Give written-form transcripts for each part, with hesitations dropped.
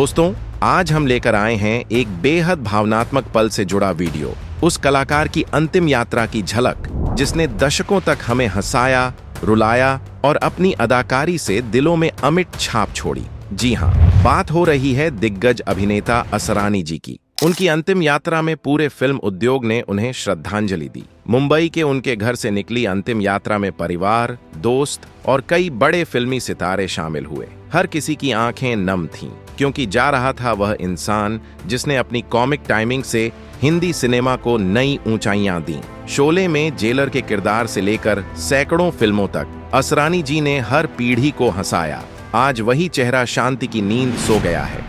दोस्तों, आज हम लेकर आए हैं एक बेहद भावनात्मक पल से जुड़ा वीडियो। उस कलाकार की अंतिम यात्रा की झलक जिसने दशकों तक हमें हंसाया, रुलाया और अपनी अदाकारी से दिलों में अमिट छाप छोड़ी। जी हाँ, बात हो रही है दिग्गज अभिनेता असरानी जी की। उनकी अंतिम यात्रा में पूरे फिल्म उद्योग ने उन्हें श्रद्धांजलि दी। मुंबई के उनके घर से निकली अंतिम यात्रा में परिवार, दोस्त और कई बड़े फिल्मी सितारे शामिल हुए। हर किसी की आंखें नम थीं, क्योंकि जा रहा था वह इंसान जिसने अपनी कॉमिक टाइमिंग से हिंदी सिनेमा को नई ऊंचाइयां दी। शोले में जेलर के किरदार से लेकर सैकड़ों फिल्मों तक असरानी जी ने हर पीढ़ी को हंसाया। आज वही चेहरा शांति की नींद सो गया है,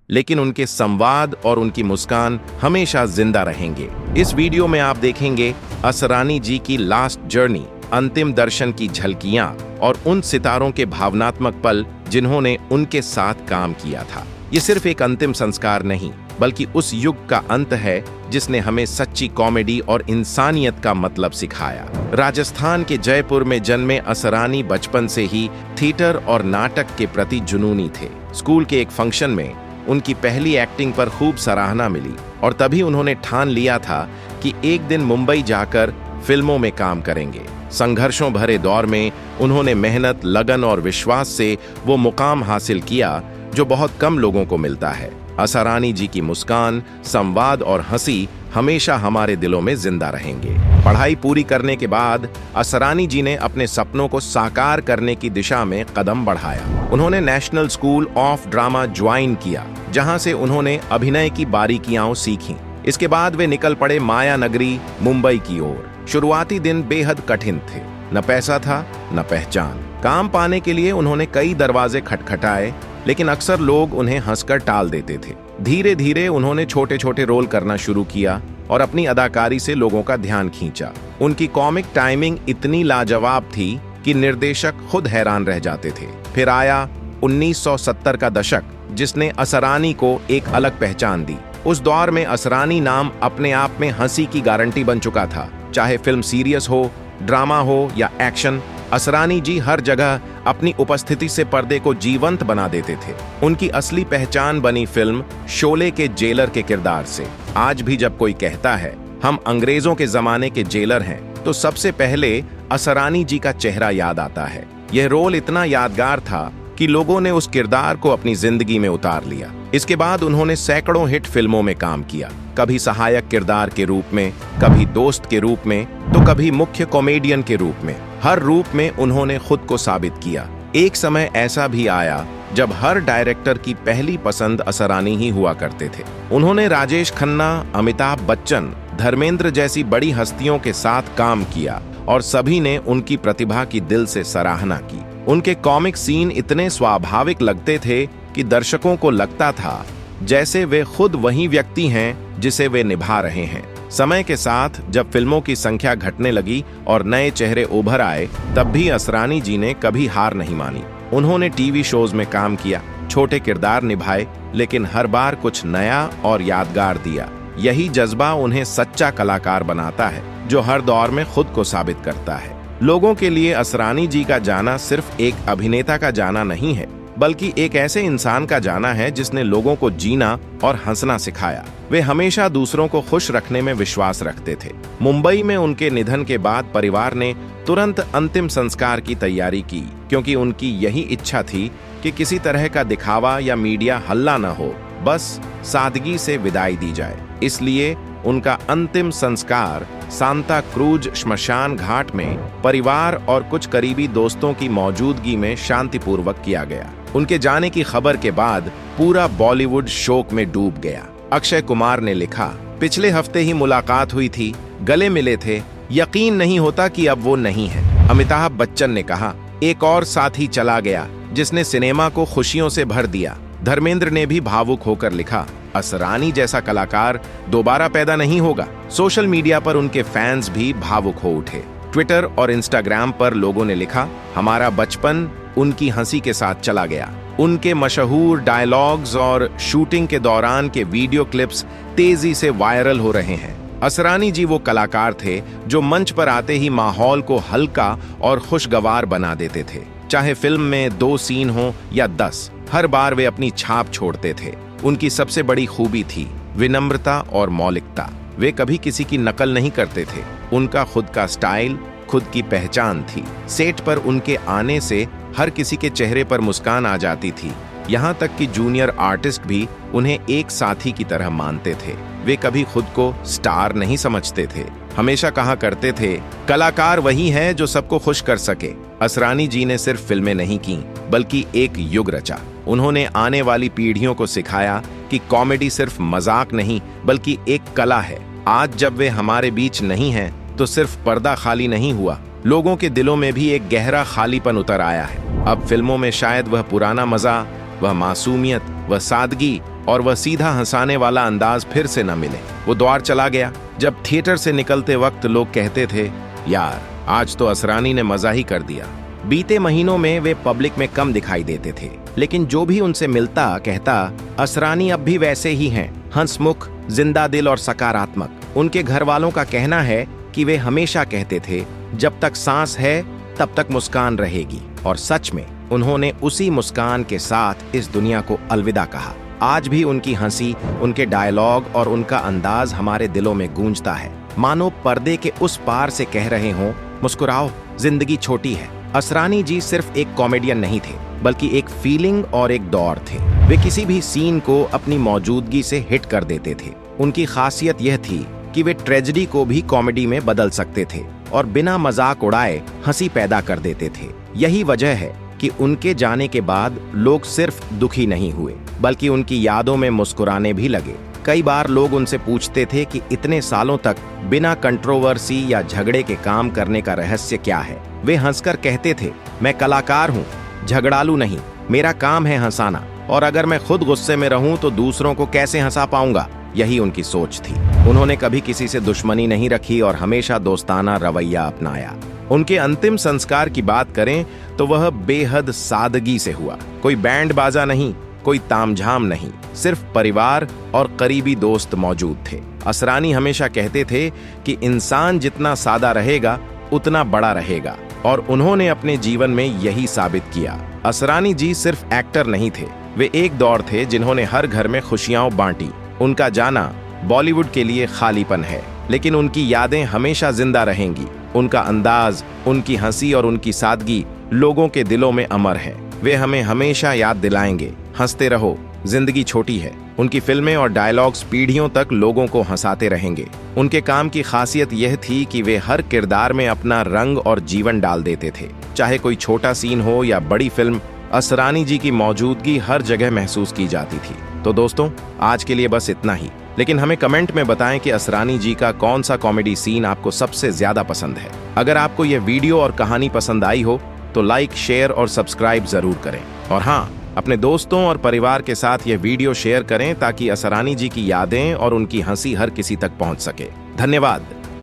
लेकिन उनके संवाद और उनकी मुस्कान हमेशा जिंदा रहेंगे। इस वीडियो में आप देखेंगे असरानी जी की लास्ट जर्नी, अंतिम दर्शन की झलकियां और उन सितारों के भावनात्मक पल जिन्होंने उनके साथ काम किया था। ये सिर्फ एक अंतिम संस्कार नहीं, बल्कि उस युग का अंत है जिसने हमें सच्ची कॉमेडी और इंसानियत का मतलब सिखाया। राजस्थान के जयपुर में जन्मे असरानी बचपन से ही थिएटर और नाटक के प्रति जुनूनी थे। स्कूल के एक फंक्शन में उनकी पहली एक्टिंग पर खूब सराहना मिली और तभी उन्होंने ठान लिया था कि एक दिन मुंबई जाकर फिल्मों में काम करेंगे। संघर्षों भरे दौर में उन्होंने मेहनत, लगन और विश्वास से वो मुकाम हासिल किया जो बहुत कम लोगों को मिलता है। असरानी जी की मुस्कान, संवाद और हंसी हमेशा हमारे दिलों में जिंदा रहेंगे। पढ़ाई पूरी करने के बाद असरानी जी ने अपने सपनों को साकार करने की दिशा में कदम बढ़ाया। उन्होंने national school of drama join किया, जहां से उन्होंने अभिनय की बारीकियां सीखीं। इसके बाद वे निकल पड़े माया नगरी मुंबई की ओर। शुरुआती दिन बेहद कठिन थे। न पैसा था, न पहचान। काम पाने के लिए उन्होंने कई दरवाजे खटखटाए, लेकिन अक्सर लोग उन्हें हंसकर टाल देते थे। धीरे धीरे उन्होंने छोटे छोटे रोल करना शुरू किया और अपनी अदाकारी से लोगों का ध्यान खींचा। उनकी कॉमिक टाइमिंग इतनी लाजवाब थी कि निर्देशक खुद हैरान रह जाते थे। फिर आया 1970 का दशक, जिसने असरानी को एक अलग पहचान दी। उस दौर में असरानी नाम अपने आप में हंसी की गारंटी बन चुका था। चाहे फिल्म सीरियस हो, ड्रामा हो या एक्शन, असरानी जी हर जगह अपनी उपस्थिति से पर्दे को जीवंत बना देते थे। उनकी असली पहचान बनी फिल्म शोले के जेलर के किरदार से। आज भी जब कोई कहता है हम अंग्रेजों के जमाने के जेलर हैं, तो सबसे पहले असरानी जी का चेहरा याद आता है। यह रोल इतना यादगार था कि लोगों ने उस किरदार को अपनी जिंदगी में उतार लिया। इसके बाद उन्होंने सैकड़ों हिट फिल्मों में काम किया, कभी सहायक किरदार के रूप में, कभी दोस्त के रूप में, तो कभी मुख्य कॉमेडियन के रूप में। हर रूप में उन्होंने खुद को साबित किया। एक समय ऐसा भी आया जब हर डायरेक्टर की पहली पसंद असरानी ही हुआ करते थे। उन्होंने राजेश खन्ना, अमिताभ बच्चन, धर्मेंद्र जैसी बड़ी हस्तियों के साथ काम किया और सभी ने उनकी प्रतिभा की दिल से सराहना की। उनके कॉमिक सीन इतने स्वाभाविक लगते थे कि दर्शकों को लगता था जैसे वे खुद वही व्यक्ति हैं जिसे वे निभा रहे हैं। समय के साथ जब फिल्मों की संख्या घटने लगी और नए चेहरे उभर आए, तब भी असरानी जी ने कभी हार नहीं मानी। उन्होंने टीवी शोज में काम किया, छोटे किरदार निभाए, लेकिन हर बार कुछ नया और यादगार दिया। यही जज्बा उन्हें सच्चा कलाकार बनाता है, जो हर दौर में खुद को साबित करता है। लोगों के लिए असरानी जी का जाना सिर्फ एक अभिनेता का जाना नहीं है, बल्कि एक ऐसे इंसान का जाना है जिसने लोगों को जीना और हंसना सिखाया। वे हमेशा दूसरों को खुश रखने में विश्वास रखते थे। मुंबई में उनके निधन के बाद परिवार ने तुरंत अंतिम संस्कार की तैयारी की, क्योंकि उनकी यही इच्छा थी कि किसी तरह का दिखावा या मीडिया हल्ला न हो, बस सादगी से विदाई दी जाए। इसलिए उनका अंतिम संस्कार सांता क्रूज श्मशान घाट में परिवार और कुछ करीबी दोस्तों की मौजूदगी में शांतिपूर्वक किया गया। उनके जाने की खबर के बाद पूरा बॉलीवुड शोक में डूब गया। अक्षय कुमार ने लिखा, पिछले हफ्ते ही मुलाकात हुई थी, गले मिले थे, यकीन नहीं होता कि अब वो नहीं है। अमिताभ बच्चन ने कहा, एक और साथी चला गया जिसने सिनेमा को खुशियों से भर दिया। धर्मेंद्र ने भी भावुक होकर लिखा, असरानी जैसा कलाकार दोबारा पैदा नहीं होगा। सोशल मीडिया पर उनके फैंस भी भावुक हो उठे। ट्विटर और इंस्टाग्राम पर लोगों ने लिखा, हमारा बचपन उनकी हंसी के साथ चला गया। उनके मशहूर डायलॉग्स और शूटिंग के दौरान के वीडियो क्लिप्स तेजी से वायरल हो रहे हैं। असरानी जी वो कलाकार थे जो मंच पर आते ही माहौल को हल्का और खुशगवार बना देते थे। चाहे फिल्म में 2 सीन हो या 10, हर बार वे अपनी छाप छोड़ते थे। उनकी सबसे बड़ी खूबी थी विनम्रता और मौलिकता। वे कभी किसी की नकल नहीं करते थे। उनका खुद का स्टाइल, खुद की पहचान थी। सेट पर उनके आने से हर किसी के चेहरे पर मुस्कान आ जाती थी। यहाँ तक कि जूनियर आर्टिस्ट भी उन्हें एक साथी की तरह मानते थे। वे कभी खुद को स्टार नहीं समझते थे। हमेशा कहा करते थे, कलाकार वही है जो सबको खुश कर सके। असरानी जी ने सिर्फ फिल्में नहीं की, बल्कि एक युग रचा। उन्होंने आने वाली पीढ़ियों को सिखाया कि कॉमेडी सिर्फ मजाक नहीं, बल्कि एक कला है। आज जब वे हमारे बीच नहीं हैं, तो सिर्फ पर्दा खाली नहीं हुआ, लोगों के दिलों में भी एक गहरा खालीपन उतर आया है। अब फिल्मों में शायद वह पुराना मजा, वह मासूमियत, वह सादगी और वह सीधा हंसाने वाला अंदाज फिर से न मिले। वो दौर चला गया जब थिएटर से निकलते वक्त लोग कहते थे, यार आज तो असरानी ने मजा ही कर दिया। बीते महीनों में वे पब्लिक में कम दिखाई देते थे, लेकिन जो भी उनसे मिलता कहता, असरानी अब भी वैसे ही हैं, हंसमुख, जिंदा दिल और सकारात्मक। उनके घर वालों का कहना है कि वे हमेशा कहते थे, जब तक सांस है तब तक मुस्कान रहेगी। और सच में उन्होंने उसी मुस्कान के साथ इस दुनिया को अलविदा कहा। आज भी उनकी हंसी, उनके डायलॉग और उनका अंदाज हमारे दिलों में गूंजता है, मानो पर्दे के उस पार से कह रहे हों, मुस्कुराओ, जिंदगी छोटी है। असरानी जी सिर्फ एक कॉमेडियन नहीं थे, बल्कि एक फीलिंग और एक दौर थे। वे किसी भी सीन को अपनी मौजूदगी से हिट कर देते थे। उनकी खासियत यह थी कि वे ट्रेजेडी को भी कॉमेडी में बदल सकते थे और बिना मजाक उड़ाए हंसी पैदा कर देते थे। यही वजह है कि उनके जाने के बाद लोग सिर्फ दुखी नहीं हुए, बल्कि उनकी यादों में मुस्कुराने भी लगे। कई बार लोग उनसे पूछते थे कि इतने सालों तक बिना कंट्रोवर्सी या झगड़े के काम करने का रहस्य क्या है। वे हंसकर कहते थे, मैं कलाकार हूँ, झगड़ालू नहीं, मेरा काम है हंसाना, और अगर मैं खुद गुस्से में रहूं तो दूसरों को कैसे हंसा पाऊंगा। यही उनकी सोच थी। उन्होंने कभी किसी से दुश्मनी नहीं रखी और हमेशा दोस्ताना रवैया अपनाया। उनके अंतिम संस्कार की बात करें तो वह बेहद सादगी से हुआ। कोई बैंड बाजा नहीं, कोई तामझाम नहीं, सिर्फ परिवार और करीबी दोस्त मौजूद थे। असरानी हमेशा कहते थे कि इंसान जितना सादा रहेगा उतना बड़ा रहेगा, और उन्होंने अपने जीवन में यही साबित किया। असरानी जी सिर्फ एक्टर नहीं थे, वे एक दौर थे जिन्होंने हर घर में खुशियां बांटी। उनका जाना बॉलीवुड के लिए खालीपन है, लेकिन उनकी यादें हमेशा जिंदा रहेंगी। उनका अंदाज, उनकी हंसी और उनकी सादगी लोगों के दिलों में अमर है। वे हमें हमेशा याद दिलाएंगे, हंसते रहो, जिंदगी छोटी है। उनकी फिल्में और डायलॉग्स पीढ़ियों तक लोगों को हंसाते रहेंगे। उनके काम की खासियत यह थी कि वे हर किरदार में अपना रंग और जीवन डाल देते थे। चाहे कोई छोटा सीन हो या बड़ी फिल्म, असरानी जी की मौजूदगी हर जगह महसूस की जाती थी। तो दोस्तों, आज के लिए बस इतना ही, लेकिन हमें कमेंट में बताएं कि असरानी जी का कौन सा कॉमेडी सीन आपको सबसे ज्यादा पसंद है। अगर आपको यह वीडियो और कहानी पसंद आई हो तो लाइक, शेयर और सब्सक्राइब जरूर करें। और हाँ, अपने दोस्तों और परिवार के साथ यह वीडियो शेयर करें ताकि असरानी जी की यादें और उनकी हंसी हर किसी तक पहुंच सके। धन्यवाद।